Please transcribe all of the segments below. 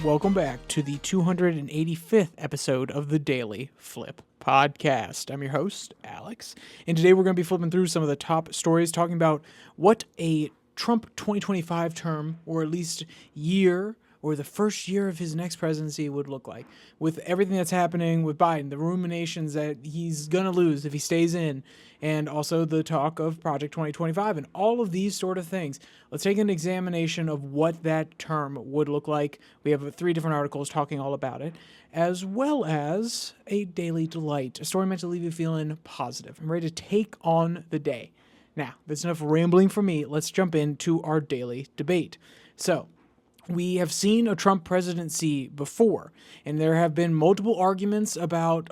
welcome back to the 285th episode of the Daily Flip podcast. I'm your host, Alex, and today we're going to be flipping through some of the top stories, talking about what a Trump 2025 term, or at least year, or the first year of his next presidency would look like. With everything that's happening with Biden, the ruminations that he's going to lose if he stays in, and also the talk of Project 2025, and all of these sort of things. Let's take an examination of what that term would look like. We have 3 different articles talking all about it, as well as a daily delight, a story meant to leave you feeling positive and ready to take on the day. Now, that's enough rambling from me. Let's jump into our daily debate. So, we have seen a Trump presidency before, and there have been multiple arguments about,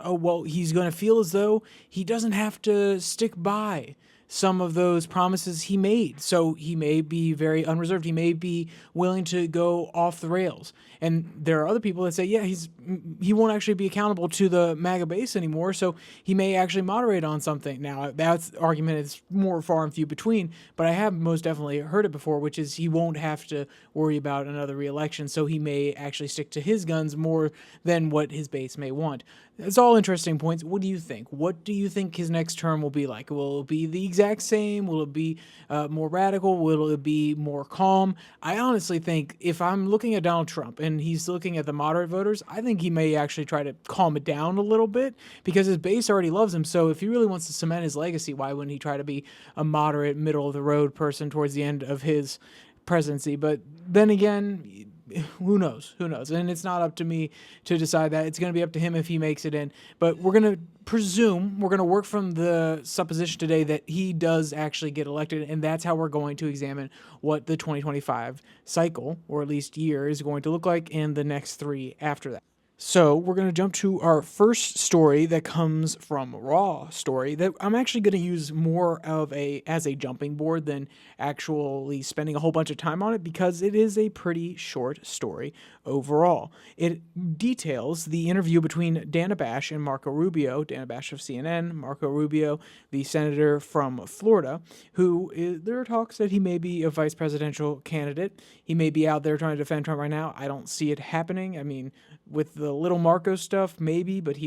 he's going to feel as though he doesn't have to stick by some of those promises he made. So he may be very unreserved. He may be willing to go off the rails. And there are other people that say, he won't actually be accountable to the MAGA base anymore, so he may actually moderate on something. Now, that argument is more far and few between, but I have most definitely heard it before, which is he won't have to worry about another re-election, so he may actually stick to his guns more than what his base may want. It's all interesting points. What do you think? What do you think his next term will be like? Will it be the exact same? Will it be more radical? Will it be more calm? I honestly think if I'm looking at Donald Trump and he's looking at the moderate voters, I think he may actually try to calm it down a little bit because his base already loves him. So if he really wants to cement his legacy, why wouldn't he try to be a moderate, middle-of-the-road person towards the end of his presidency? But then again, who knows? And it's not up to me to decide that. It's going to be up to him if he makes it in. But we're going to work from the supposition today that he does actually get elected, and that's how we're going to examine what the 2025 cycle, or at least year, is going to look like, and the next 3 after that. So we're going to jump to our first story that comes from Raw Story that I'm actually going to use more of as a jumping board than actually spending a whole bunch of time on it because it is a pretty short story overall. It details the interview between Dana Bash and Marco Rubio, Dana Bash of CNN, Marco Rubio, the senator from Florida, there are talks that he may be a vice presidential candidate. He may be out there trying to defend Trump right now. I don't see it happening. I mean, with the little Marco stuff, maybe, but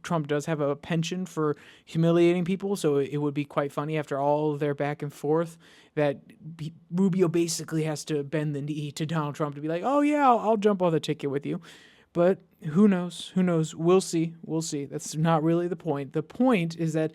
Trump does have a penchant for humiliating people, so it would be quite funny after all of their back and forth that Rubio basically has to bend the knee to Donald Trump to be like, oh yeah, I'll jump on the ticket with you. But who knows? We'll see. That's not really the point. The point is that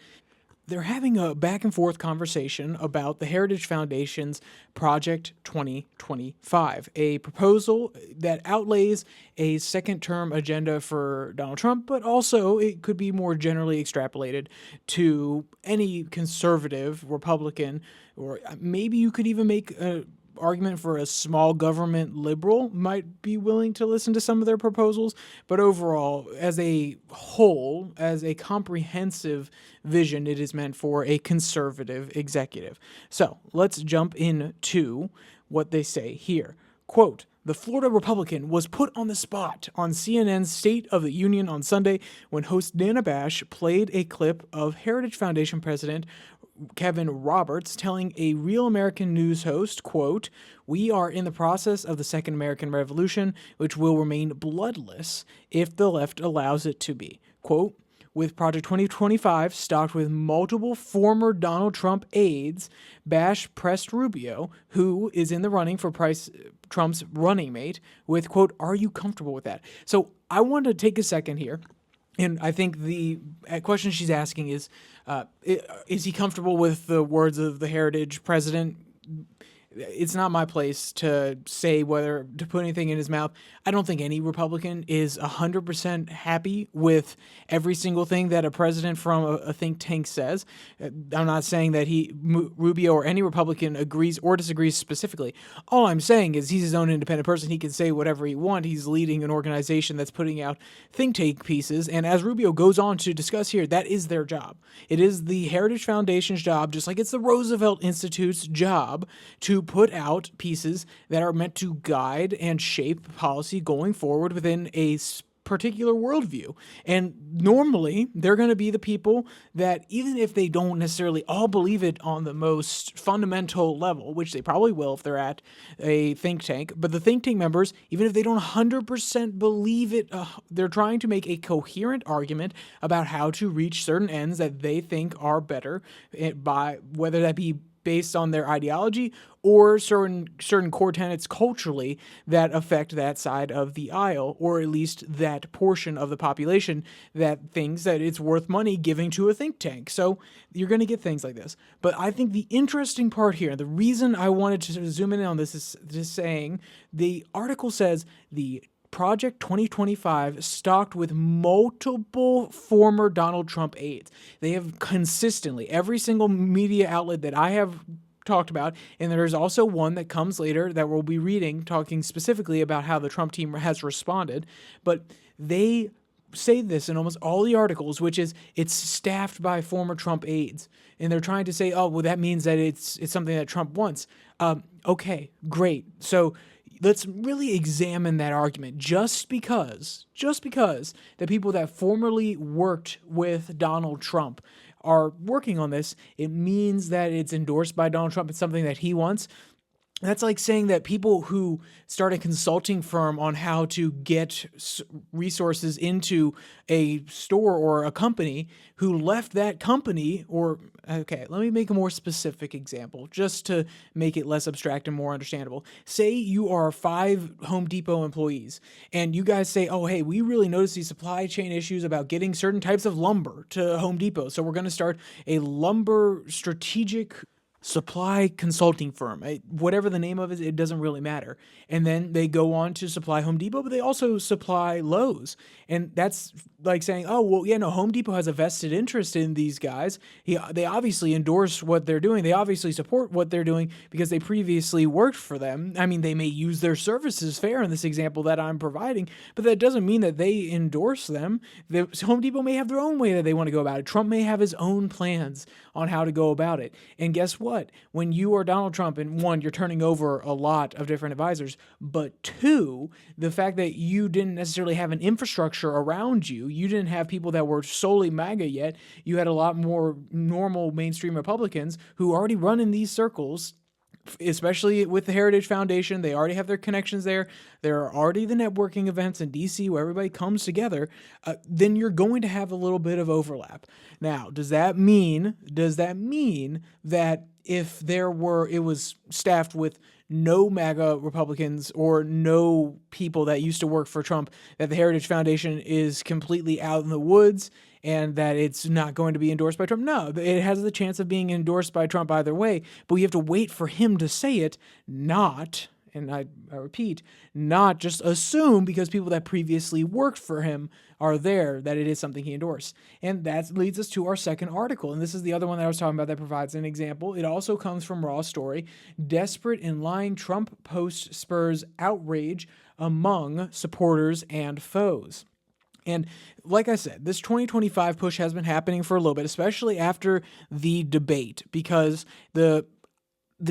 they're having a back and forth conversation about the Heritage Foundation's Project 2025, a proposal that outlays a second-term agenda for Donald Trump, but also it could be more generally extrapolated to any conservative Republican, or maybe you could even make a argument for a small government liberal might be willing to listen to some of their proposals, but overall, as a whole, as a comprehensive vision, it is meant for a conservative executive. So let's jump into what they say here. Quote, "The Florida Republican was put on the spot on CNN's State of the Union on Sunday when host Dana Bash played a clip of Heritage Foundation President Kevin Roberts telling a Real American News host, quote, 'We are in the process of the Second American Revolution, which will remain bloodless if the left allows it to be.' Quote, 'With Project 2025 stocked with multiple former Donald Trump aides, Bash pressed Rubio, who is in the running for Trump's running mate, with, quote, 'Are you comfortable with that?'" So I want to take a second here. And I think the question she's asking is he comfortable with the words of the Heritage president? It's not my place to say whether to put anything in his mouth. I don't think any Republican is 100% happy with every single thing that a president from a think tank says. I'm not saying that Rubio or any Republican agrees or disagrees specifically. All I'm saying is he's his own independent person. He can say whatever he wants. He's leading an organization that's putting out think tank pieces. And as Rubio goes on to discuss here, that is their job. It is the Heritage Foundation's job, just like it's the Roosevelt Institute's job, to put out pieces that are meant to guide and shape policy going forward within a particular worldview. And normally they're going to be the people that, even if they don't necessarily all believe it on the most fundamental level, which they probably will if they're at a think tank, but the think tank members, even if they don't 100% believe it, they're trying to make a coherent argument about how to reach certain ends that they think are better, by whether that be based on their ideology or certain core tenets culturally that affect that side of the aisle, or at least that portion of the population that thinks that it's worth money giving to a think tank. So you're going to get things like this. But I think the interesting part here, the reason I wanted to zoom in on this, is just saying the article says the Project 2025 stocked with multiple former Donald Trump aides. They have consistently, every single media outlet that I have talked about, and there's also one that comes later that we'll be reading, talking specifically about how the Trump team has responded, but they say this in almost all the articles, which is it's staffed by former Trump aides. And they're trying to say, oh, well, that means that it's something that Trump wants. Okay, great. So let's really examine that argument. Just because the people that formerly worked with Donald Trump are working on this, it means that it's endorsed by Donald Trump. It's something that he wants. That's like saying that people who start a consulting firm on how to get resources into a store or a company, who left that company, okay, let me make a more specific example just to make it less abstract and more understandable. Say you are 5 Home Depot employees and you guys say, oh, hey, we really noticed these supply chain issues about getting certain types of lumber to Home Depot. So we're going to start a lumber strategic supply consulting firm, whatever the name of it doesn't really matter. And then they go on to supply Home Depot, but they also supply Lowe's. And that's like saying, oh, well, yeah, no, Home Depot has a vested interest in these guys. They obviously endorse what they're doing. They obviously support what they're doing because they previously worked for them. I mean, they may use their services fair in this example that I'm providing, but that doesn't mean that they endorse them. Home Depot may have their own way that they want to go about it. Trump may have his own plans on how to go about it. And guess what? When you are Donald Trump, and one, you're turning over a lot of different advisors, but two, the fact that you didn't necessarily have an infrastructure around you, you didn't have people that were solely MAGA yet, you had a lot more normal mainstream Republicans who already run in these circles, especially with the Heritage Foundation. They already have their connections there. There are already the networking events in DC where everybody comes together. Then you're going to have a little bit of overlap. Now, does that mean that if it was staffed with no MAGA Republicans or no people that used to work for Trump, that the Heritage Foundation is completely out in the woods and that it's not going to be endorsed by Trump? No, it has the chance of being endorsed by Trump either way, but we have to wait for him to say it, not, and I repeat, not just assume because people that previously worked for him are there that it is something he endorsed. And that leads us to our second article. And this is the other one that I was talking about that provides an example. It also comes from Raw Story. Desperate and lying Trump post spurs outrage among supporters and foes. And like I said, this 2025 push has been happening for a little bit, especially after the debate, because the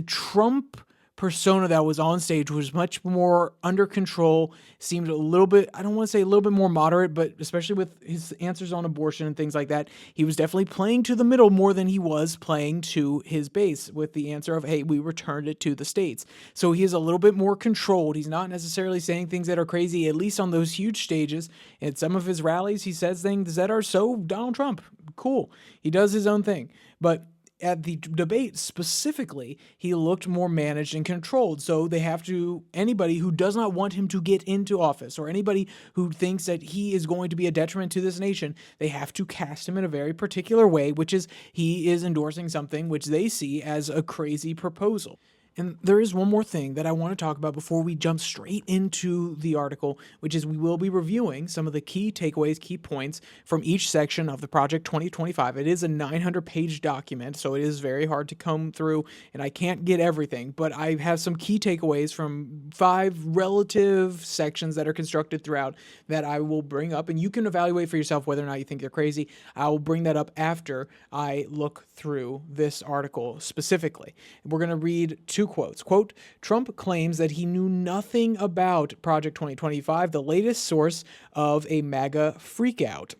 Trump persona that was on stage was much more under control, seemed a little bit, I don't want to say a little bit more moderate, but especially with his answers on abortion and things like that, he was definitely playing to the middle more than he was playing to his base with the answer of, hey, we returned it to the states. So he is a little bit more controlled. He's not necessarily saying things that are crazy, at least on those huge stages. At some of his rallies, he says things that are so Donald Trump. Cool. He does his own thing. But at the debate specifically, he looked more managed and controlled. So they have to, anybody who does not want him to get into office or anybody who thinks that he is going to be a detriment to this nation, they have to cast him in a very particular way, which is he is endorsing something which they see as a crazy proposal. And there is one more thing that I want to talk about before we jump straight into the article, which is we will be reviewing some of the key takeaways, key points from each section of the Project 2025. It is a 900-page document, so it is very hard to comb through, and I can't get everything, but I have some key takeaways from 5 relative sections that are constructed throughout that I will bring up, and you can evaluate for yourself whether or not you think they're crazy. I will bring that up after I look through this article specifically. We're going to read 2 quotes. Quote, Trump claims that he knew nothing about Project 2025, the latest source of a MAGA freakout.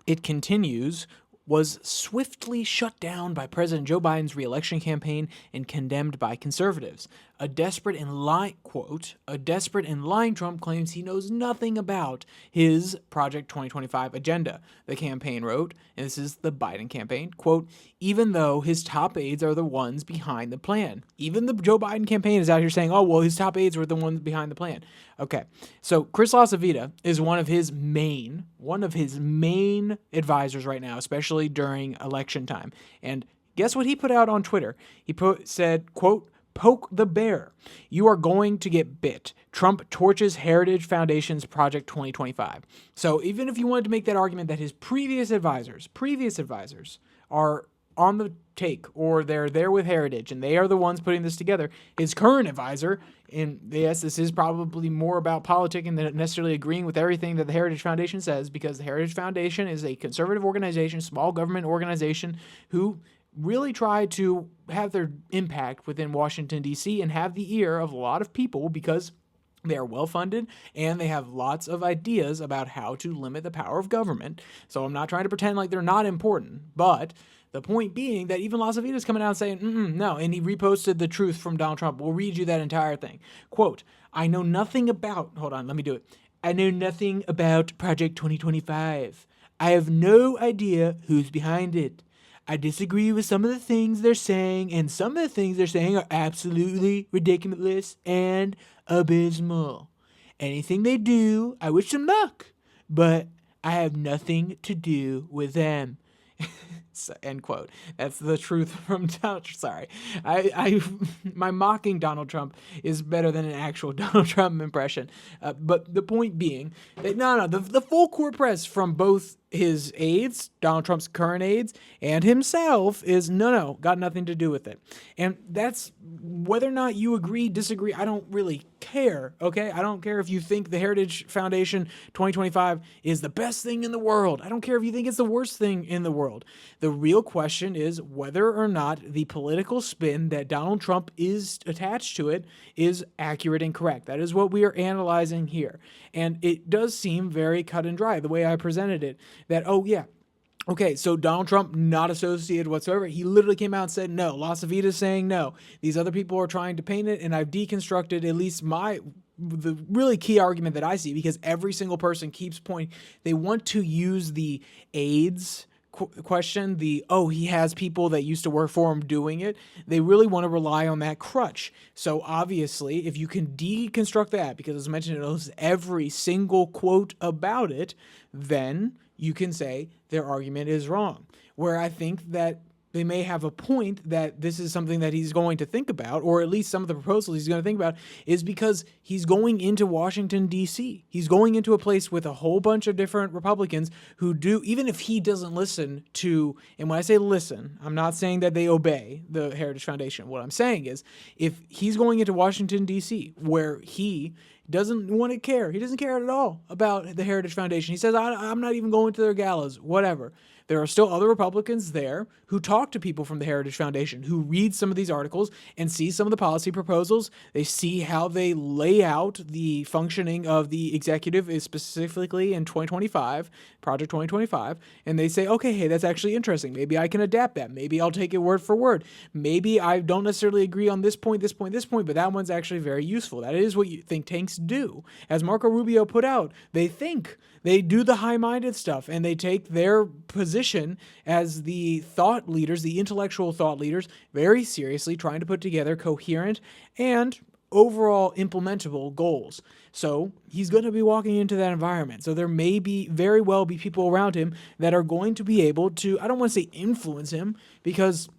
It continues, was swiftly shut down by President Joe Biden's re-election campaign and condemned by conservatives. A desperate and lying Trump claims he knows nothing about his Project 2025 agenda. The campaign wrote, and this is the Biden campaign, quote, even though his top aides are the ones behind the plan. Even the Joe Biden campaign is out here saying, oh, well, his top aides were the ones behind the plan. Okay, so Chris LaCivita is one of his main advisors right now, especially during election time. And guess what he put out on Twitter? He said, quote, poke the bear. You are going to get bit. Trump torches Heritage Foundation's Project 2025. So even if you wanted to make that argument that his previous advisors are on the take, or they're there with Heritage and they are the ones putting this together, his current advisor, and yes, this is probably more about politicking than necessarily agreeing with everything that the Heritage Foundation says, because the Heritage Foundation is a conservative organization, small government organization, who really try to have their impact within Washington, D.C. and have the ear of a lot of people because they are well-funded and they have lots of ideas about how to limit the power of government. So I'm not trying to pretend like they're not important, but the point being that even LaCivita is coming out saying, no, and he reposted the truth from Donald Trump. We'll read you that entire thing. Quote, I know nothing about Project 2025. I have no idea who's behind it. I disagree with some of the things they're saying, and some of the things they're saying are absolutely ridiculous and abysmal. Anything they do, I wish them luck, but I have nothing to do with them. End quote. That's the truth from Donald. Sorry, my mocking Donald Trump is better than an actual Donald Trump impression. But the point being that the full court press from both his aides, Donald Trump's current aides, and himself is got nothing to do with it. And that's whether or not you agree, disagree. I don't really care. Okay, I don't care if you think the Heritage Foundation 2025 is the best thing in the world. I don't care if you think it's the worst thing in the world. The real question is whether or not the political spin that Donald Trump is attached to it is accurate and correct. That is what we are analyzing here. And it does seem very cut and dry, the way I presented it, that, oh yeah, okay, so Donald Trump not associated whatsoever. He literally came out and said no. LaCivita is saying no. These other people are trying to paint it, and I've deconstructed at least the really key argument that I see, because every single person keeps pointing. They want to use the AIDS question, he has people that used to work for him doing it. They really want to rely on that crutch. So obviously, if you can deconstruct that, because as mentioned, it knows every single quote about it, then you can say their argument is wrong. Where I think that they may have a point that this is something that he's going to think about, or at least some of the proposals he's going to think about, is because he's going into Washington, D.C. He's going into a place with a whole bunch of different Republicans who do, even if he doesn't listen to, and when I say listen, I'm not saying that they obey the Heritage Foundation. What I'm saying is, if he's going into Washington, D.C., where he doesn't want to care, he doesn't care at all about the Heritage Foundation. He says, I'm not even going to their galas, whatever. There are still other Republicans there who talk to people from the Heritage Foundation, who read some of these articles and see some of the policy proposals. They see how they lay out the functioning of the executive, specifically in 2025, Project 2025, and they say, okay, hey, that's actually interesting. Maybe I can adapt that. Maybe I'll take it word for word. Maybe I don't necessarily agree on this point, but that one's actually very useful. That is what you think tanks do. As Marco Rubio put out, they think. They do the high-minded stuff, and they take their position as the thought leaders, the intellectual thought leaders, very seriously, trying to put together coherent and overall implementable goals. So he's going to be walking into that environment. So there may very well be people around him that are going to be able to, I don't want to say influence him, because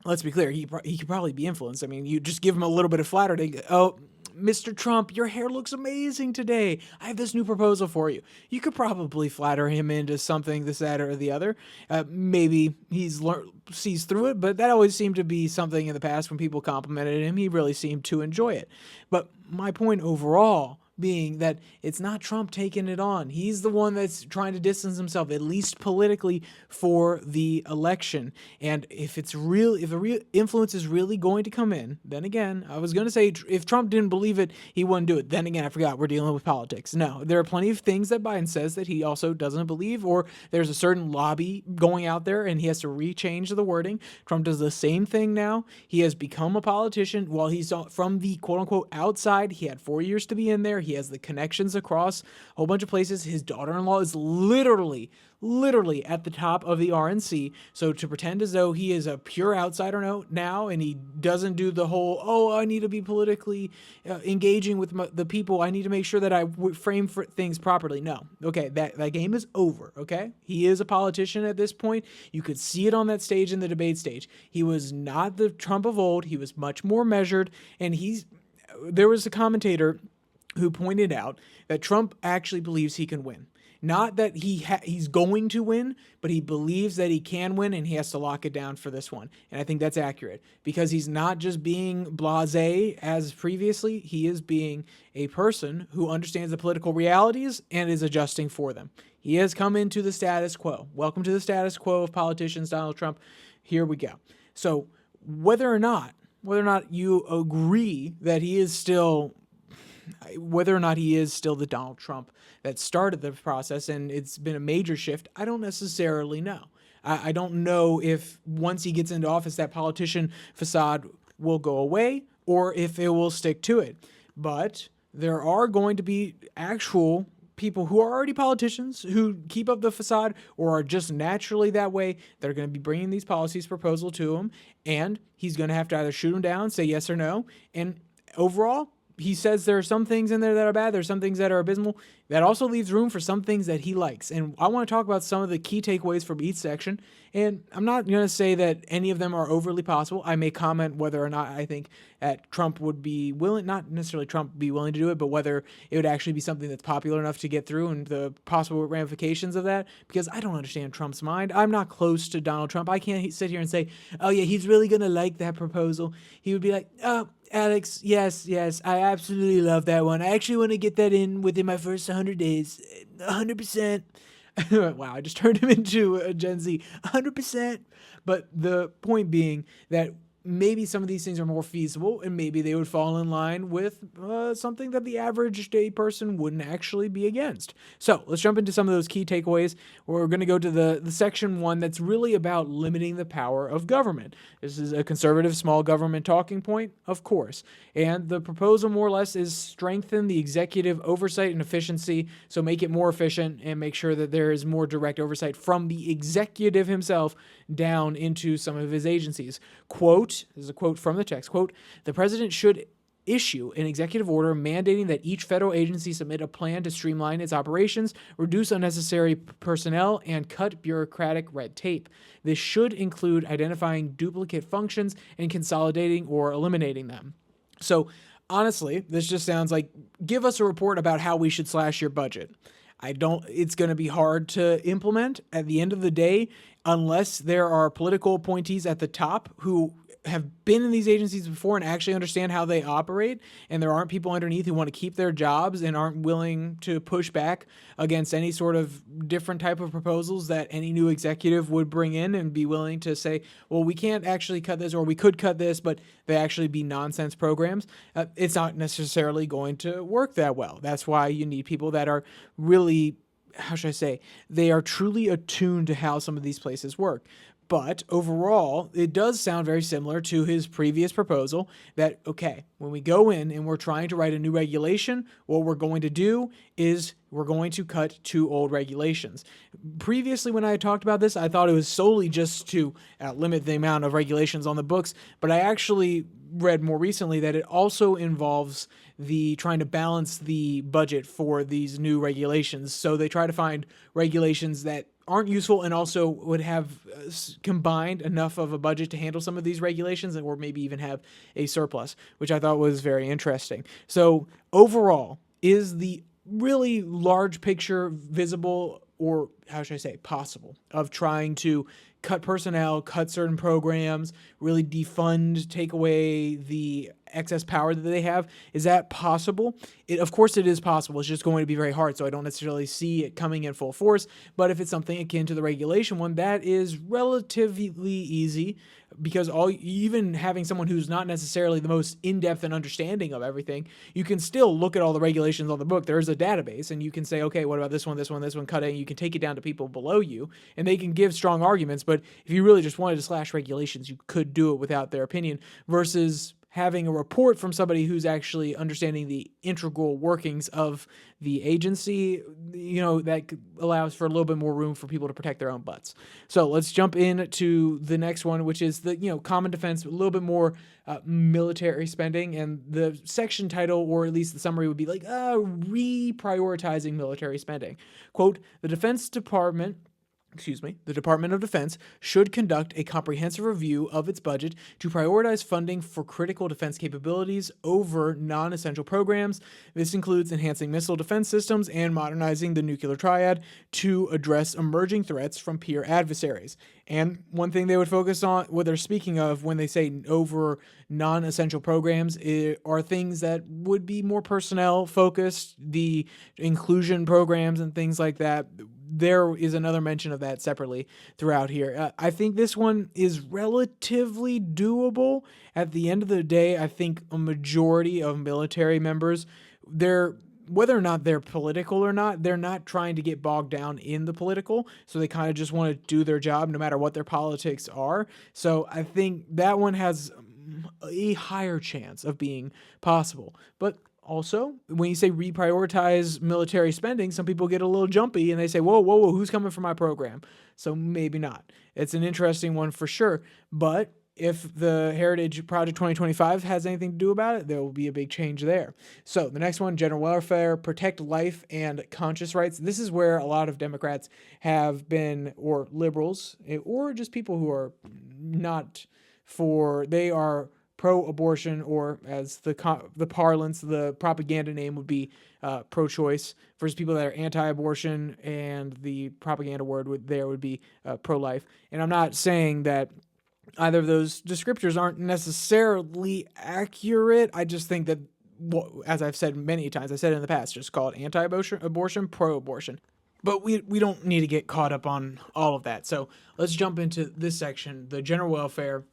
let's be clear, he could probably be influenced. I mean, you just give him a little bit of flattery. Oh, Mr. Trump, your hair looks amazing today. I have this new proposal for you. You could probably flatter him into something, this, that, or the other. Maybe he sees through it, but that always seemed to be something in the past when people complimented him. He really seemed to enjoy it. But my point overall being that it's not Trump taking it on. He's the one that's trying to distance himself, at least politically, for the election. And if the real influence is really going to come in, then again, I was going to say if Trump didn't believe it, he wouldn't do it. Then again, I forgot we're dealing with politics. No, there are plenty of things that Biden says that he also doesn't believe, or there's a certain lobby going out there and he has to rechange the wording. Trump does the same thing now. He has become a politician while he's from the quote unquote outside. He had 4 years to be in there. He has the connections across a whole bunch of places. His daughter-in-law is literally at the top of the RNC. So to pretend as though he is a pure outsider now and he doesn't do the whole, I need to be politically engaging with the people. I need to make sure that I frame things properly. No. Okay, that game is over, okay? He is a politician at this point. You could see it on that stage in the debate stage. He was not the Trump of old. He was much more measured. And there was a commentator who pointed out that Trump actually believes he can win. Not that he's going to win, but he believes that he can win and he has to lock it down for this one. And I think that's accurate because he's not just being blasé as previously. He is being a person who understands the political realities and is adjusting for them. He has come into the status quo. Welcome to the status quo of politicians, Donald Trump. Here we go. So whether or not you agree that whether or not he is still the Donald Trump that started the process and it's been a major shift, I don't necessarily know. I don't know if once he gets into office that politician facade will go away or if it will stick to it. But there are going to be actual people who are already politicians who keep up the facade or are just naturally that way that are going to be bringing these policies proposal to him, and he's going to have to either shoot them down, say yes or no, and overall, he says there are some things in there that are bad. There's some things that are abysmal. That also leaves room for some things that he likes. And I want to talk about some of the key takeaways from each section. And I'm not going to say that any of them are overly possible. I may comment whether or not I think that Trump would be willing, not necessarily Trump be willing to do it, but whether it would actually be something that's popular enough to get through and the possible ramifications of that. Because I don't understand Trump's mind. I'm not close to Donald Trump. I can't sit here and say, oh yeah, he's really going to like that proposal. He would be like, oh, Alex, yes, I absolutely love that one. I actually want to get that in within my first 100 days. 100%. Wow, I just turned him into a Gen Z. 100%. But the point being that maybe some of these things are more feasible and maybe they would fall in line with something that the average day person wouldn't actually be against. So let's jump into some of those key takeaways. We're going to go to the section 1 that's really about limiting the power of government. This is a conservative small government talking point, of course. And the proposal more or less is strengthen the executive oversight and efficiency. So make it more efficient and make sure that there is more direct oversight from the executive himself down into some of his agencies. Quote, this is a quote from the text, quote, the president should issue an executive order mandating that each federal agency submit a plan to streamline its operations, reduce unnecessary personnel, and cut bureaucratic red tape. This should include identifying duplicate functions and consolidating or eliminating them. So honestly, this just sounds like, give us a report about how we should slash your budget. It's going to be hard to implement at the end of the day, unless there are political appointees at the top who have been in these agencies before and actually understand how they operate, and there aren't people underneath who want to keep their jobs and aren't willing to push back against any sort of different type of proposals that any new executive would bring in and be willing to say, well, we can't actually cut this, or we could cut this, but they actually be nonsense programs. It's not necessarily going to work that well. That's why you need people that are really, how should I say, they are truly attuned to how some of these places work. But overall, it does sound very similar to his previous proposal that, okay, when we go in and we're trying to write a new regulation, what we're going to do is we're going to cut 2 old regulations. Previously, when I talked about this, I thought it was solely just to limit the amount of regulations on the books, but I actually read more recently that it also involves the trying to balance the budget for these new regulations. So they try to find regulations that aren't useful and also would have combined enough of a budget to handle some of these regulations, or maybe even have a surplus, which I thought was very interesting. So overall, is the really large picture visible, or how should I say, possible, of trying to cut personnel, cut certain programs, really defund, take away the excess power that they have. Is that possible? Of course it is possible. It's just going to be very hard, so I don't necessarily see it coming in full force. But if it's something akin to the regulation one, that is relatively easy, because even having someone who's not necessarily the most in-depth and understanding of everything, you can still look at all the regulations on the book. There's a database, and you can say, okay, what about this one, cut it, and you can take it down to people below you, and they can give strong arguments. But if you really just wanted to slash regulations, you could do it without their opinion, versus having a report from somebody who's actually understanding the integral workings of the agency, that allows for a little bit more room for people to protect their own butts. So let's jump into the next one, which is the, common defense, a little bit more military spending. And the section title, or at least the summary, would be like, reprioritizing military spending. Quote, the Department of Defense should conduct a comprehensive review of its budget to prioritize funding for critical defense capabilities over non-essential programs. This includes enhancing missile defense systems and modernizing the nuclear triad to address emerging threats from peer adversaries. And one thing they would focus on, what they're speaking of when they say over non-essential programs, are things that would be more personnel focused, the inclusion programs and things like that. There is another mention of that separately throughout here. I think this one is relatively doable. At the end of the day, I think a majority of military members, whether or not they're political or not, they're not trying to get bogged down in the political. So they kind of just want to do their job no matter what their politics are. So I think that one has a higher chance of being possible. But also, when you say reprioritize military spending, some people get a little jumpy and they say, whoa, who's coming for my program? So maybe not. It's an interesting one for sure. But if the Heritage Project 2025 has anything to do about it, there will be a big change there. So the next one, general welfare, protect life and conscious rights. This is where a lot of Democrats have been, or liberals, or just people who are not they are pro-abortion, or as the parlance, the propaganda name would be pro-choice, versus people that are anti-abortion, and the propaganda word would be pro-life. And I'm not saying that either of those descriptors aren't necessarily accurate. I just think that, as I've said many times, I said it in the past, just call it anti-abortion, pro-abortion. But we don't need to get caught up on all of that. So let's jump into this section, the general welfare.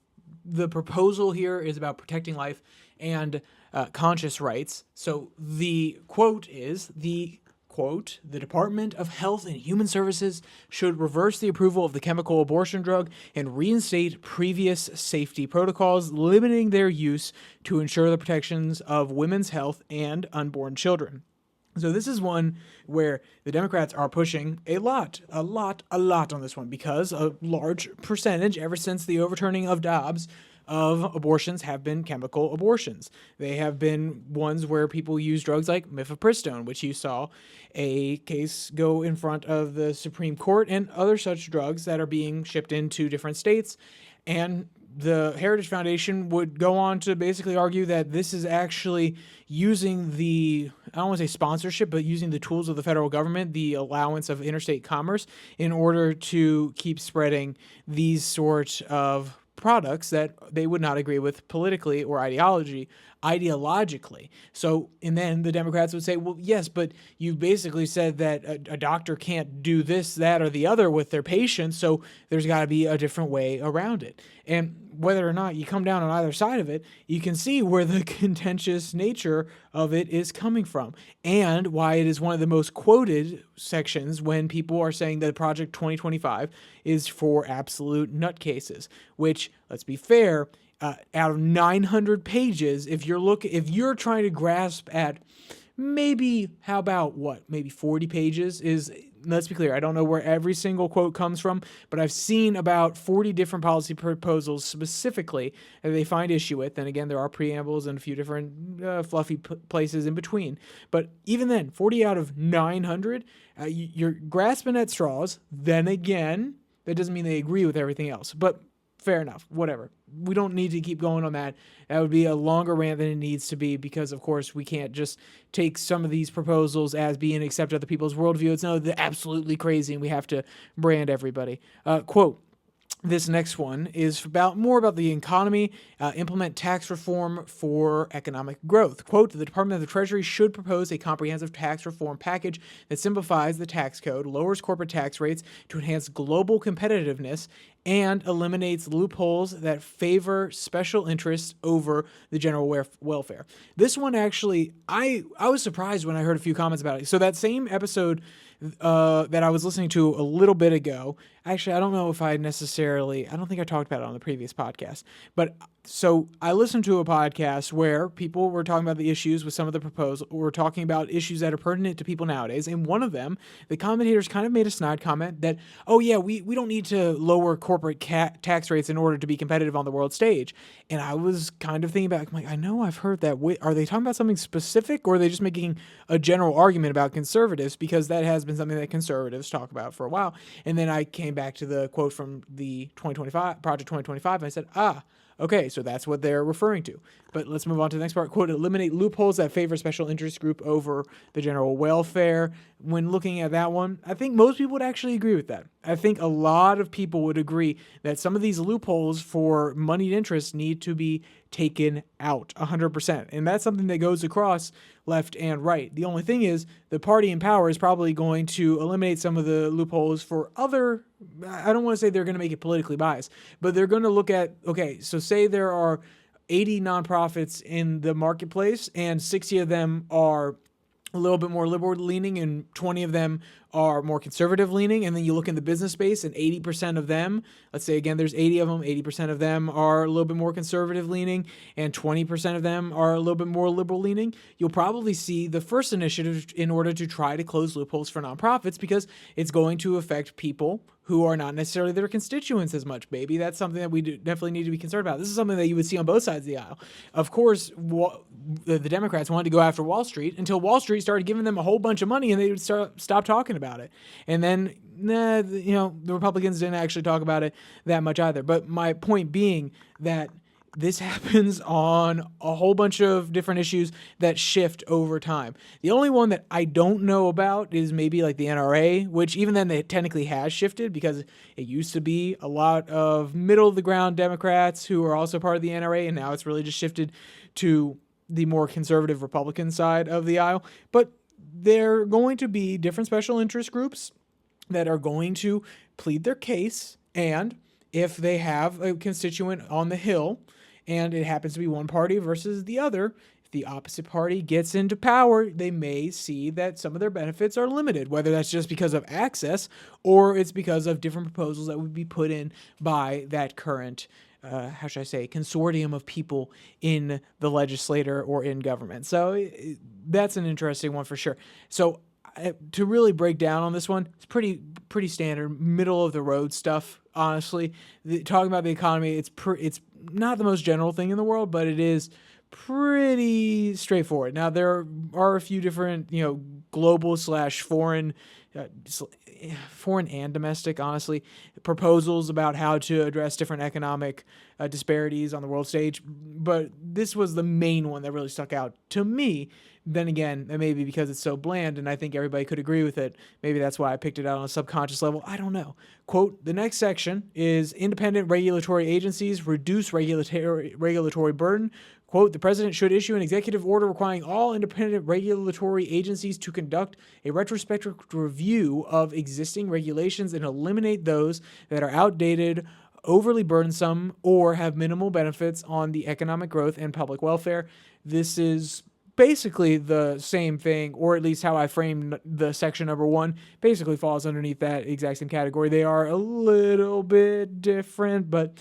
The proposal here is about protecting life and conscious rights. So the quote is, the Department of Health and Human Services should reverse the approval of the chemical abortion drug and reinstate previous safety protocols, limiting their use to ensure the protections of women's health and unborn children. So this is one where the Democrats are pushing a lot on this one, because a large percentage, ever since the overturning of Dobbs, of abortions have been chemical abortions. They have been ones where people use drugs like mifepristone, which you saw a case go in front of the Supreme Court, and other such drugs that are being shipped into different states. And the Heritage Foundation would go on to basically argue that this is actually using I don't want to say sponsorship, but using the tools of the federal government, the allowance of interstate commerce, in order to keep spreading these sorts of products that they would not agree with politically or ideologically. So, and then the Democrats would say, well, yes, but you basically said that a doctor can't do this, that, or the other with their patients, so there's got to be a different way around it. And whether or not you come down on either side of it, you can see where the contentious nature of it is coming from, and why it is one of the most quoted sections when people are saying that Project 2025 is for absolute nutcases, which, let's be fair, out of 900 pages, if you're trying to grasp at maybe 40 pages is, let's be clear, I don't know where every single quote comes from, but I've seen about 40 different policy proposals specifically that they find issue with. And again, there are preambles and a few different fluffy places in between. But even then, 40 out of 900, you're grasping at straws. Then again, that doesn't mean they agree with everything else. But fair enough, whatever. We don't need to keep going on that. That would be a longer rant than it needs to be, because, of course, we can't just take some of these proposals as being accepted other people's worldview. It's no, they're absolutely crazy, and we have to brand everybody. Quote, this next one is more about the economy, implement tax reform for economic growth. Quote, the Department of the Treasury should propose a comprehensive tax reform package that simplifies the tax code, lowers corporate tax rates to enhance global competitiveness, and eliminates loopholes that favor special interests over the general welfare. This one actually, I was surprised when I heard a few comments about it. So that same episode that I was listening to a little bit ago. Actually, I don't know if I don't think I talked about it on the previous podcast, but so I listened to a podcast where people were talking about the issues with some of the proposals. We're talking about issues that are pertinent to people nowadays. And one of them, the commentators kind of made a snide comment that, oh yeah, we don't need to lower corporate tax rates in order to be competitive on the world stage. And I was kind of thinking about, I'm like, I know I've heard that. Are they talking about something specific, or are they just making a general argument about conservatives? Because that has been something that conservatives talk about for a while. And then I came back to the quote from the Project 2025, and I said, okay, so that's what they're referring to. But let's move on to the next part. Quote, eliminate loopholes that favor special interest group over the general welfare. When looking at that one, I think most people would actually agree with that. I think a lot of people would agree that some of these loopholes for moneyed interests need to be taken out 100%. And that's something that goes across left and right. The only thing is the party in power is probably going to eliminate some of the loopholes for other, I don't want to say they're going to make it politically biased, but they're going to look at, okay, so say there are 80 nonprofits in the marketplace and 60 of them are a little bit more liberal leaning and 20 of them are more conservative leaning. And then you look in the business space and 80% of them, let's say again, there's 80 of them, 80% of them are a little bit more conservative leaning and 20% of them are a little bit more liberal leaning. You'll probably see the first initiative in order to try to close loopholes for nonprofits because it's going to affect people who are not necessarily their constituents as much, baby. That's something that we definitely need to be concerned about. This is something that you would see on both sides of the aisle. Of course, the Democrats wanted to go after Wall Street until Wall Street started giving them a whole bunch of money and they would stop talking about it. And then, the Republicans didn't actually talk about it that much either. But my point being that this happens on a whole bunch of different issues that shift over time. The only one that I don't know about is maybe like the NRA, which even then it technically has shifted because it used to be a lot of middle of the ground Democrats who are also part of the NRA, and now it's really just shifted to the more conservative Republican side of the aisle. But there are going to be different special interest groups that are going to plead their case, and if they have a constituent on the Hill and it happens to be one party versus the other, if the opposite party gets into power, they may see that some of their benefits are limited, whether that's just because of access or it's because of different proposals that would be put in by that current consortium of people in the legislature or in government. So that's an interesting one for sure. So to really break down on this one, it's pretty standard, middle of the road stuff. Honestly, talking about the economy, it's not the most general thing in the world, but it is pretty straightforward. Now there are a few different, global / foreign and domestic, honestly, proposals about how to address different economic disparities on the world stage. But this was the main one that really stuck out to me. Then again, it may be because it's so bland and I think everybody could agree with it. Maybe that's why I picked it out on a subconscious level. I don't know. Quote, the next section is independent regulatory agencies reduce regulatory burden. Quote, the president should issue an executive order requiring all independent regulatory agencies to conduct a retrospective review of existing regulations and eliminate those that are outdated, overly burdensome, or have minimal benefits on the economic growth and public welfare. This is basically the same thing, or at least how I framed the section number 1, basically falls underneath that exact same category. They are a little bit different, but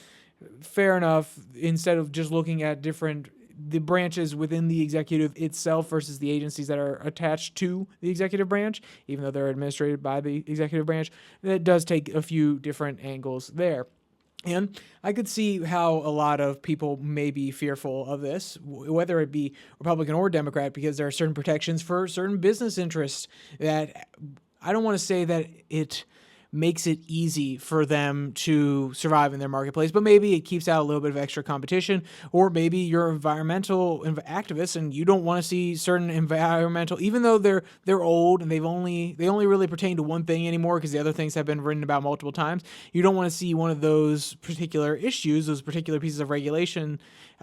fair enough. Instead of just looking at the branches within the executive itself versus the agencies that are attached to the executive branch, even though they're administrated by the executive branch, that does take a few different angles there. And I could see how a lot of people may be fearful of this, whether it be Republican or Democrat, because there are certain protections for certain business interests that I don't want to say that it makes it easy for them to survive in their marketplace, but maybe it keeps out a little bit of extra competition, or maybe you're environmental activists and you don't want to see certain environmental, even though they're old and they only really pertain to one thing anymore because the other things have been written about multiple times. You don't want to see one of those particular issues, those particular pieces of regulation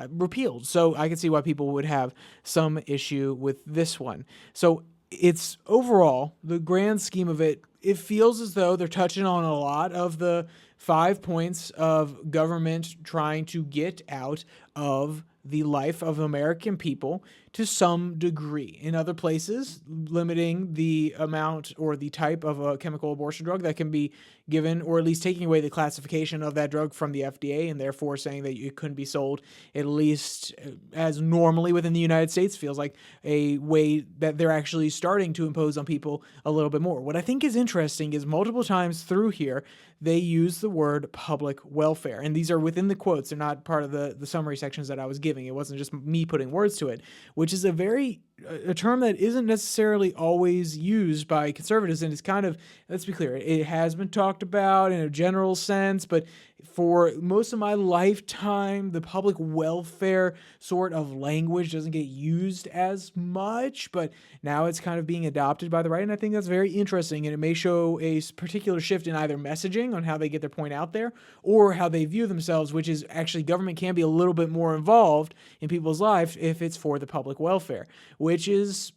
repealed. So I can see why people would have some issue with this one. So it's overall, the grand scheme of it, it feels as though they're touching on a lot of the 5 points of government trying to get out of the life of American people to some degree. In other places, limiting the amount or the type of a chemical abortion drug that can be given, or at least taking away the classification of that drug from the FDA, and therefore saying that it couldn't be sold, at least as normally within the United States, feels like a way that they're actually starting to impose on people a little bit more. What I think is interesting is multiple times through here, they use the word public welfare. And these are within the quotes. They're not part of the summary sections that I was giving. It wasn't just me putting words to it, which is a term that isn't necessarily always used by conservatives. And it's kind of, let's be clear, it has been talked about in a general sense, but for most of my lifetime, the public welfare sort of language doesn't get used as much, but now it's kind of being adopted by the right. And I think that's very interesting. And it may show a particular shift in either messaging on how they get their point out there or how they view themselves, which is actually government can be a little bit more involved in people's life if it's for the public welfare, which is,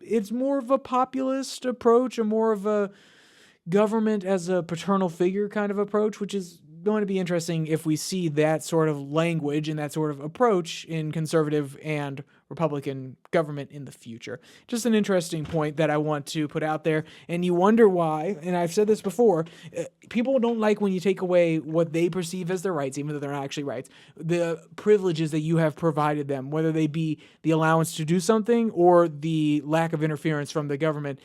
it's more of a populist approach, or more of a government as a paternal figure kind of approach, which is going to be interesting if we see that sort of language and that sort of approach in conservative and Republican government in the future. Just an interesting point that I want to put out there. And you wonder why, and I've said this before, people don't like when you take away what they perceive as their rights, even though they're not actually rights, the privileges that you have provided them, whether they be the allowance to do something or the lack of interference from the government.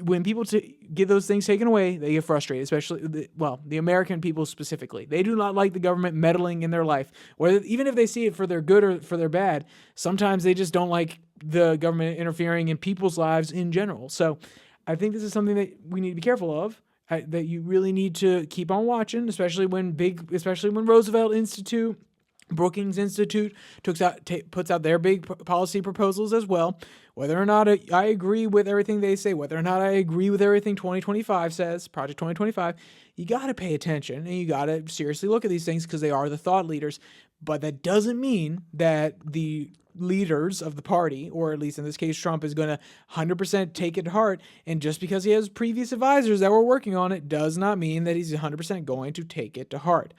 When people get those things taken away, they get frustrated, especially, the American people specifically. They do not like the government meddling in their life, even if they see it for their good or for their bad. Sometimes they just don't like the government interfering in people's lives in general. So I think this is something that we need to be careful of, that you really need to keep on watching, especially when Roosevelt Institute, Brookings Institute puts out their big policy proposals as well. Whether or not I agree with everything they say, whether or not I agree with everything 2025 says, Project 2025, you got to pay attention and you got to seriously look at these things because they are the thought leaders. But that doesn't mean that the leaders of the party, or at least in this case Trump, is going to 100% take it to heart. And just because he has previous advisors that were working on it does not mean that he's 100% going to take it to heart.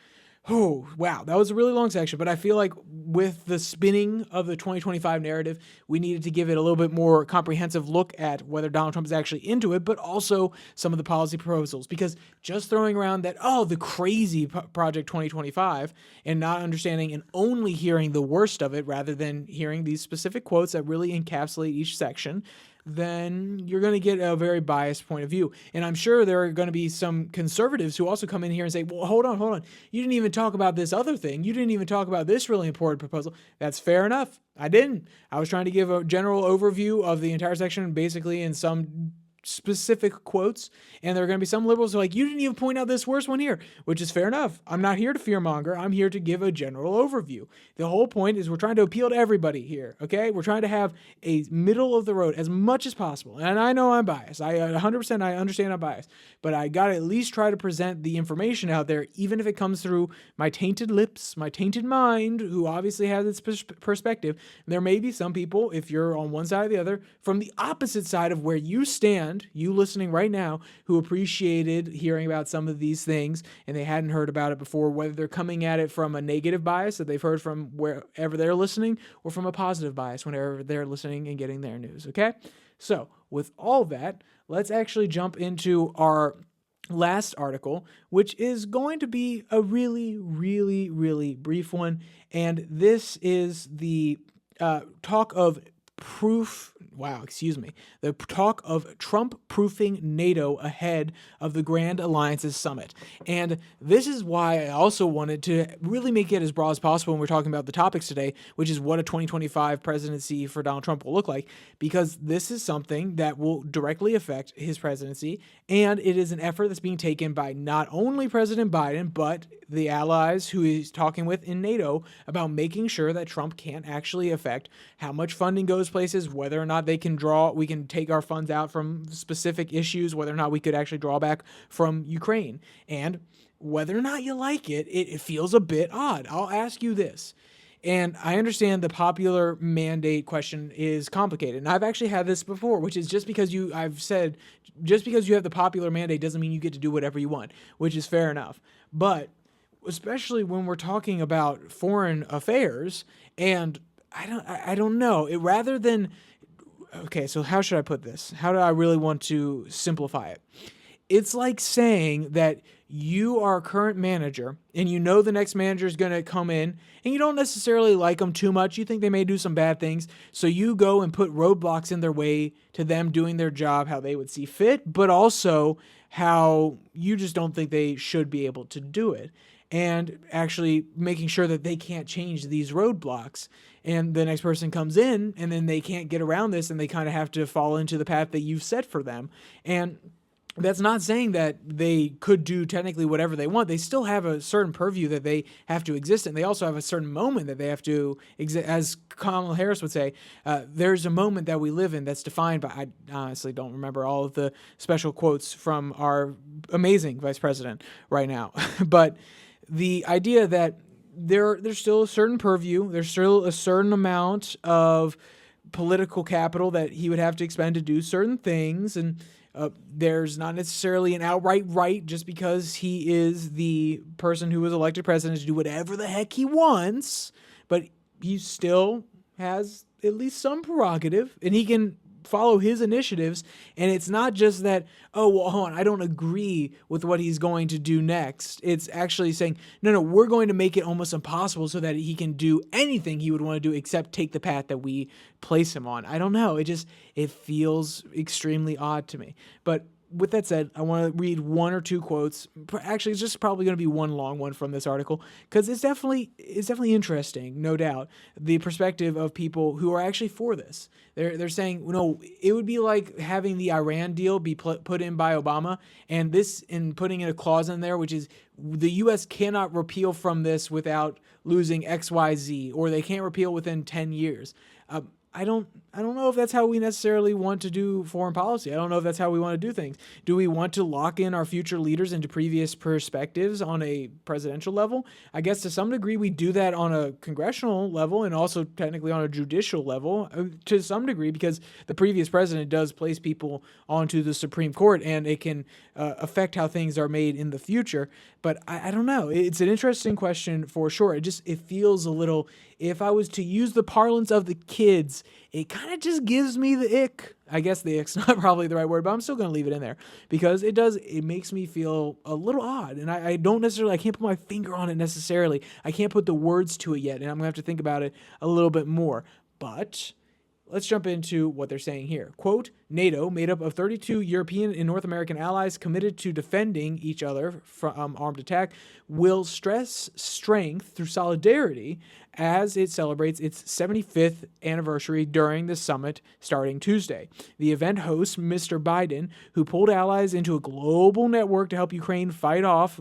Oh, wow. That was a really long section, but I feel like with the spinning of the 2025 narrative, we needed to give it a little bit more comprehensive look at whether Donald Trump is actually into it, but also some of the policy proposals. Because just throwing around that, the crazy Project 2025, and not understanding and only hearing the worst of it rather than hearing these specific quotes that really encapsulate each section, then you're going to get a very biased point of view. And I'm sure there are going to be some conservatives who also come in here and say, well, hold on. You didn't even talk about this other thing. You didn't even talk about this really important proposal. That's fair enough. I didn't. I was trying to give a general overview of the entire section, basically in some specific quotes, and there are going to be some liberals who are like, you didn't even point out this worst one here, which is fair enough. I'm not here to fearmonger. I'm here to give a general overview. The whole point is we're trying to appeal to everybody here, okay? We're trying to have a middle of the road as much as possible. And I know I'm biased. I 100% I understand I'm biased, but I got to at least try to present the information out there, even if it comes through my tainted lips, my tainted mind, who obviously has its perspective. There may be some people, if you're on one side or the other, from the opposite side of where you stand, you listening right now, who appreciated hearing about some of these things and they hadn't heard about it before, whether they're coming at it from a negative bias that they've heard from wherever they're listening, or from a positive bias whenever they're listening and getting their news, okay? So with all that, let's actually jump into our last article, which is going to be a really, really, really brief one. And this is the talk of the talk of Trump-proofing NATO ahead of the Grand Alliances Summit. And this is why I also wanted to really make it as broad as possible when we're talking about the topics today, which is what a 2025 presidency for Donald Trump will look like, because this is something that will directly affect his presidency, and it is an effort that's being taken by not only President Biden, but the allies who he's talking with in NATO about making sure that Trump can't actually affect how much funding goes places, whether or not we can take our funds out from specific issues, whether or not we could actually draw back from Ukraine. And whether or not you like it, it feels a bit odd. I'll ask you this. And I understand the popular mandate question is complicated. And I've actually had this before, which is just because you have the popular mandate doesn't mean you get to do whatever you want, which is fair enough. But especially when we're talking about foreign affairs, and I don't know. So how should I put this? How do I really want to simplify it? It's like saying that you are a current manager and you know the next manager is going to come in and you don't necessarily like them too much. You think they may do some bad things. So you go and put roadblocks in their way to them doing their job how they would see fit, but also how you just don't think they should be able to do it. And actually making sure that they can't change these roadblocks. And the next person comes in and then they can't get around this and they kind of have to fall into the path that you've set for them. And that's not saying that they could do technically whatever they want. They still have a certain purview that they have to exist in. They also have a certain moment that they have to exist. As Kamala Harris would say, there's a moment that we live in that's defined by, I honestly don't remember all of the special quotes from our amazing vice president right now. But the idea that there's still a certain purview, there's still a certain amount of political capital that he would have to expend to do certain things, and there's not necessarily an outright right just because he is the person who was elected president to do whatever the heck he wants, but he still has at least some prerogative, and he can follow his initiatives. And it's not just that, oh, well, hold on, I don't agree with what he's going to do next. It's actually saying, no, we're going to make it almost impossible so that he can do anything he would want to do except take the path that we place him on. I don't know. It feels extremely odd to me. But with that said, I want to read one or two quotes. Actually, it's just probably going to be one long one from this article because it's definitely interesting, no doubt, the perspective of people who are actually for this. They're saying, no, it would be like having the Iran deal be put in by Obama, and putting in a clause in there, which is the U.S. cannot repeal from this without losing X, Y, Z, or they can't repeal within 10 years. I don't know if that's how we necessarily want to do foreign policy. I don't know if that's how we want to do things. Do we want to lock in our future leaders into previous perspectives on a presidential level? I guess to some degree we do that on a congressional level and also technically on a judicial level to some degree, because the previous president does place people onto the Supreme Court and it can affect how things are made in the future. But I don't know. It's an interesting question for sure. It feels a little, if I was to use the parlance of the kids, it kind of just gives me the ick. I guess the ick's not probably the right word, but I'm still going to leave it in there because it makes me feel a little odd. And I can't put my finger on it necessarily. I can't put the words to it yet. And I'm going to have to think about it a little bit more. But let's jump into what they're saying here. Quote, NATO, made up of 32 European and North American allies committed to defending each other from armed attack, will stress strength through solidarity as it celebrates its 75th anniversary during the summit starting Tuesday. The event host, Mr. Biden, who pulled allies into a global network to help Ukraine fight off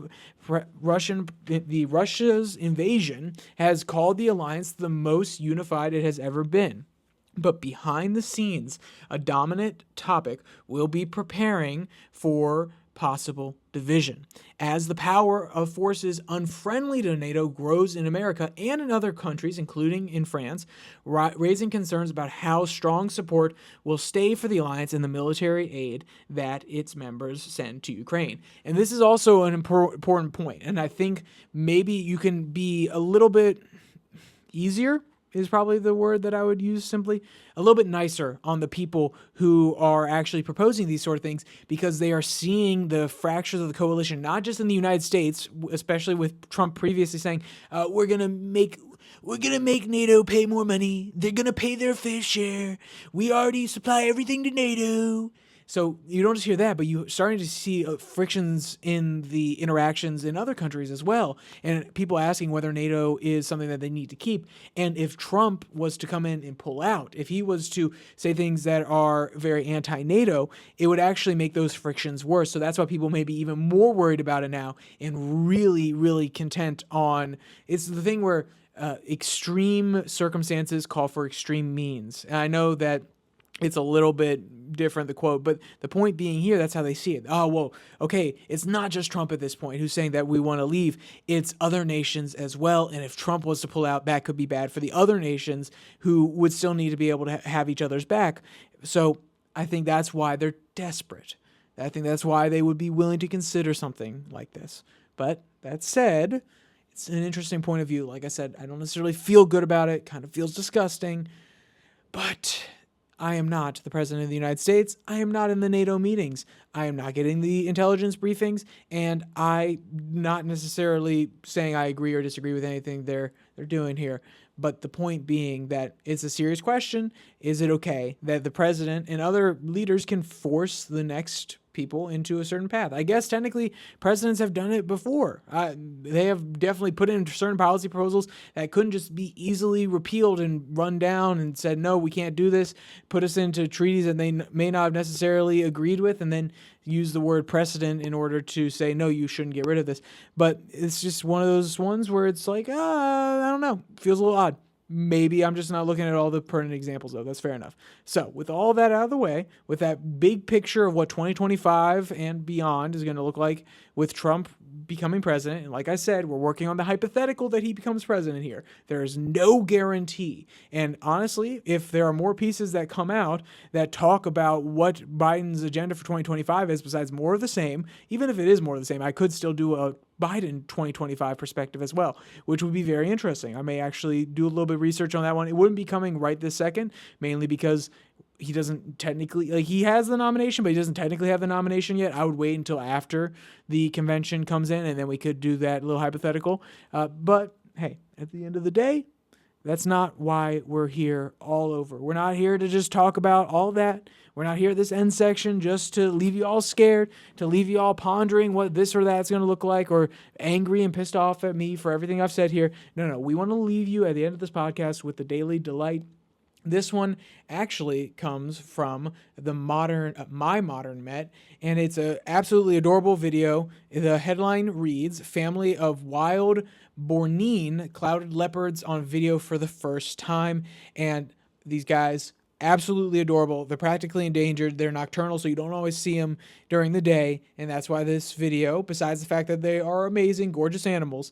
Russia's invasion, has called the alliance the most unified it has ever been. But behind the scenes, a dominant topic will be preparing for possible division. As the power of forces unfriendly to NATO grows in America and in other countries, including in France, raising concerns about how strong support will stay for the alliance and the military aid that its members send to Ukraine. And this is also an important point. And I think maybe you can be a little bit easier is probably the word that I would use, simply a little bit nicer on the people who are actually proposing these sort of things, because they are seeing the fractures of the coalition, not just in the United States, especially with Trump previously saying, we're going to make we're going to make NATO pay more money. They're going to pay their fair share. We already supply everything to NATO. So you don't just hear that, but you're starting to see frictions in the interactions in other countries as well. And people asking whether NATO is something that they need to keep. And if Trump was to come in and pull out, if he was to say things that are very anti-NATO, it would actually make those frictions worse. So that's why people may be even more worried about it now and really, really content on, it's the thing where extreme circumstances call for extreme means. And I know that it's a little bit different, the quote, but the point being here, that's how they see it. Oh, well, okay, it's not just Trump at this point who's saying that we want to leave. It's other nations as well. And if Trump was to pull out, that could be bad for the other nations who would still need to be able to have each other's back. So I think that's why they're desperate. I think that's why they would be willing to consider something like this. But that said, it's an interesting point of view. Like I said, I don't necessarily feel good about it. Kind of feels disgusting. But I am not the president of the United States. I am not in the NATO meetings. I am not getting the intelligence briefings, and I'm not necessarily saying I agree or disagree with anything they're doing here. But the point being that it's a serious question. Is it okay that the president and other leaders can force the next people into a certain path? I guess technically presidents have done it before. They have definitely put in certain policy proposals that couldn't just be easily repealed and run down and said, no, we can't do this, put us into treaties that they may not have necessarily agreed with, and then use the word precedent in order to say, no, you shouldn't get rid of this. But it's just one of those ones where it's like, I don't know, feels a little odd. Maybe I'm just not looking at all the pertinent examples, though. That's fair enough. So with all that out of the way, with that big picture of what 2025 and beyond is going to look like with Trump becoming president, and like I said, we're working on the hypothetical that he becomes president here. There is no guarantee. And honestly, if there are more pieces that come out that talk about what Biden's agenda for 2025 is besides more of the same, even if it is more of the same, I could still do a Biden 2025 perspective as well, which would be very interesting. I may actually do a little bit of research on that one. It wouldn't be coming right this second, mainly because he doesn't technically, like, he has the nomination, but he doesn't technically have the nomination yet. I would wait until after the convention comes in, and then we could do that little hypothetical. But hey, at the end of the day, that's not why we're here all over. We're not here to just talk about all that. We're not here at this end section just to leave you all scared, to leave you all pondering what this or that's going to look like, or angry and pissed off at me for everything I've said here. No. We want to leave you at the end of this podcast with the daily delight. This one actually comes from the My Modern Met, and it's an absolutely adorable video. The headline reads, "Family of Wild Bornene Clouded Leopards on Video for the First Time." And these guys, absolutely adorable. They're practically endangered. They're nocturnal, so you don't always see them during the day, and that's why this video, besides the fact that they are amazing, gorgeous animals,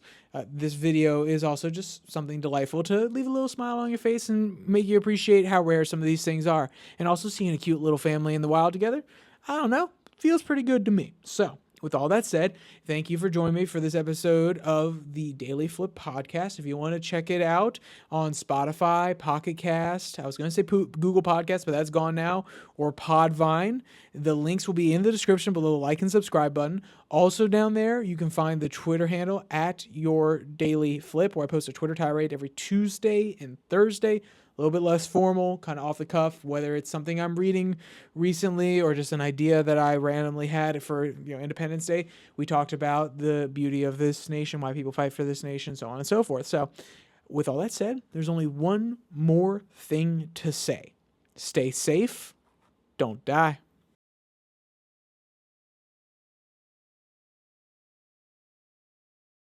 this video is also just something delightful to leave a little smile on your face and make you appreciate how rare some of these things are. And also seeing a cute little family in the wild together, I don't know, feels pretty good to me. So with all that said, thank you for joining me for this episode of the Daily Flip podcast. If you want to check it out on Spotify, Pocket Cast, I was going to say Google Podcasts, but that's gone now, or Podvine, the links will be in the description below the like and subscribe button. Also down there, you can find the Twitter handle at Your Daily Flip, where I post a Twitter tirade every Tuesday and Thursday. A little bit less formal, kind of off the cuff, whether it's something I'm reading recently or just an idea that I randomly had for Independence Day. We talked about the beauty of this nation, why people fight for this nation, so on and so forth. So with all that said, there's only one more thing to say. Stay safe, don't die.